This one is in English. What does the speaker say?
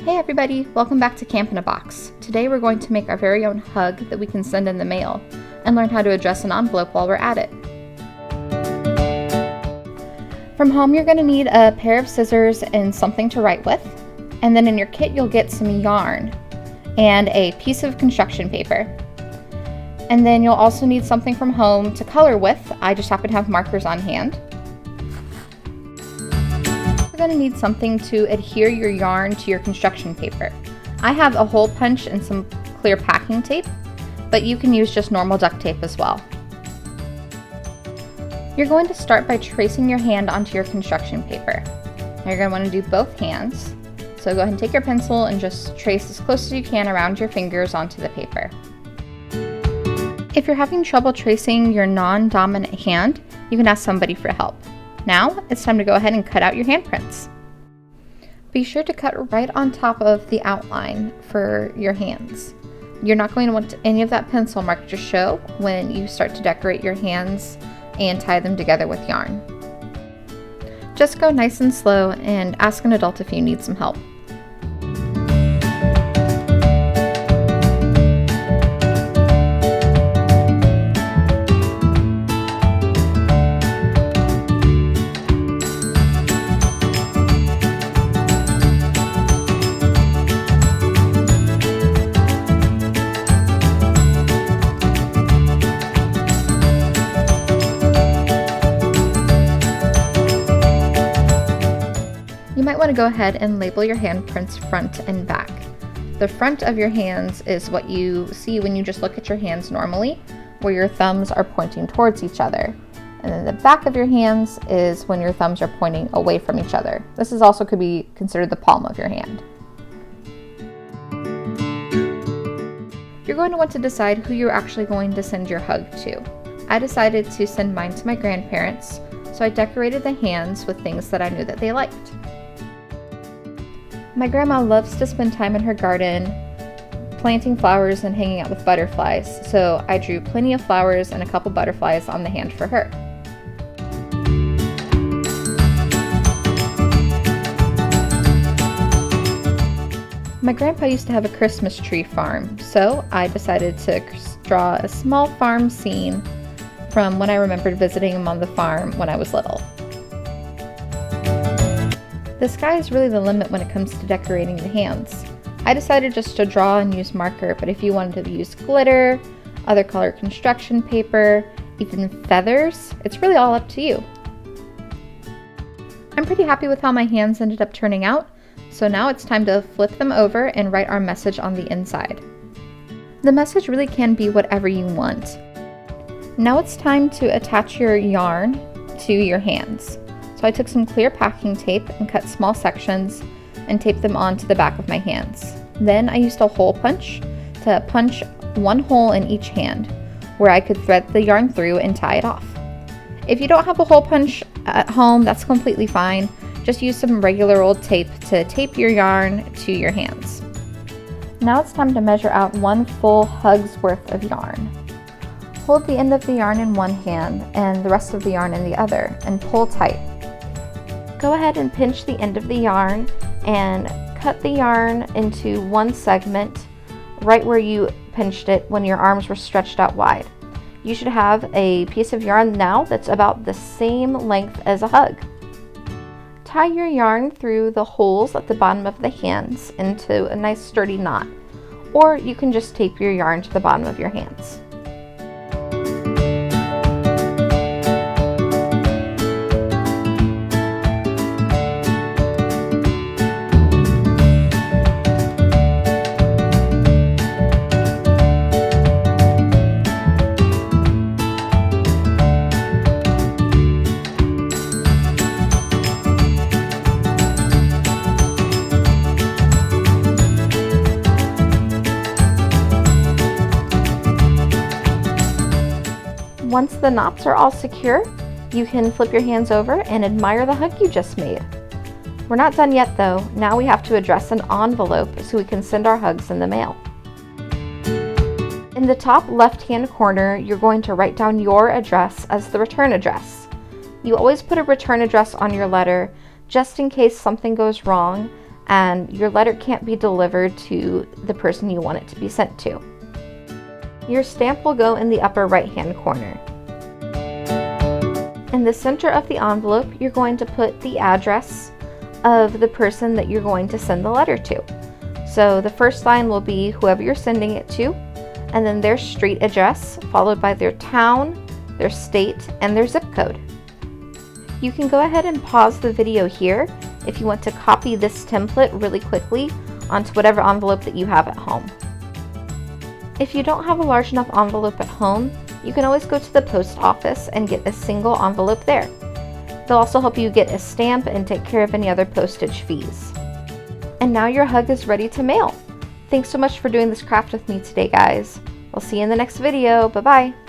Hey everybody, welcome back to Camp in a Box. Today we're going to make our very own hug that we can send in the mail and learn how to address an envelope while we're at it. From home you're going to need a pair of scissors and something to write with, and then in your kit you'll get some yarn and a piece of construction paper. And then you'll also need something from home to color with. I just happen to have markers on hand. You're going to need something to adhere your yarn to your construction paper. I have a hole punch and some clear packing tape, but you can use just normal duct tape as well. You're going to start by tracing your hand onto your construction paper. Now you're going to want to do both hands. So go ahead and take your pencil and just trace as close as you can around your fingers onto the paper. If you're having trouble tracing your non-dominant hand, you can ask somebody for help. Now it's time to go ahead and cut out your handprints. Be sure to cut right on top of the outline for your hands. You're not going to want any of that pencil mark to show when you start to decorate your hands and tie them together with yarn. Just go nice and slow and ask an adult if you need some help. You might want to go ahead and label your handprints front and back. The front of your hands is what you see when you just look at your hands normally, where your thumbs are pointing towards each other. And then the back of your hands is when your thumbs are pointing away from each other. This is also could be considered the palm of your hand. You're going to want to decide who you're actually going to send your hug to. I decided to send mine to my grandparents, so I decorated the hands with things that I knew that they liked. My grandma loves to spend time in her garden, planting flowers and hanging out with butterflies, so I drew plenty of flowers and a couple butterflies on the hand for her. My grandpa used to have a Christmas tree farm, so I decided to draw a small farm scene from when I remembered visiting him on the farm when I was little. The sky is really the limit when it comes to decorating the hands. I decided just to draw and use marker, but if you wanted to use glitter, other color construction paper, even feathers, it's really all up to you. I'm pretty happy with how my hands ended up turning out, so now it's time to flip them over and write our message on the inside. The message really can be whatever you want. Now it's time to attach your yarn to your hands. So I took some clear packing tape and cut small sections and taped them onto the back of my hands. Then I used a hole punch to punch one hole in each hand where I could thread the yarn through and tie it off. If you don't have a hole punch at home, that's completely fine. Just use some regular old tape to tape your yarn to your hands. Now it's time to measure out one full hug's worth of yarn. Hold the end of the yarn in one hand and the rest of the yarn in the other and pull tight. Go ahead and pinch the end of the yarn and cut the yarn into one segment right where you pinched it when your arms were stretched out wide. You should have a piece of yarn now that's about the same length as a hug. Tie your yarn through the holes at the bottom of the hands into a nice sturdy knot, or you can just tape your yarn to the bottom of your hands. Once the knots are all secure, you can flip your hands over and admire the hug you just made. We're not done yet though. Now we have to address an envelope so we can send our hugs in the mail. In the top left-hand corner, you're going to write down your address as the return address. You always put a return address on your letter just in case something goes wrong and your letter can't be delivered to the person you want it to be sent to. Your stamp will go in the upper right-hand corner. In the center of the envelope, you're going to put the address of the person that you're going to send the letter to. So the first line will be whoever you're sending it to, and then their street address, followed by their town, their state, and their zip code. You can go ahead and pause the video here if you want to copy this template really quickly onto whatever envelope that you have at home. If you don't have a large enough envelope at home, you can always go to the post office and get a single envelope there. They'll also help you get a stamp and take care of any other postage fees. And now your hug is ready to mail. Thanks so much for doing this craft with me today, guys. We'll see you in the next video. Bye-bye.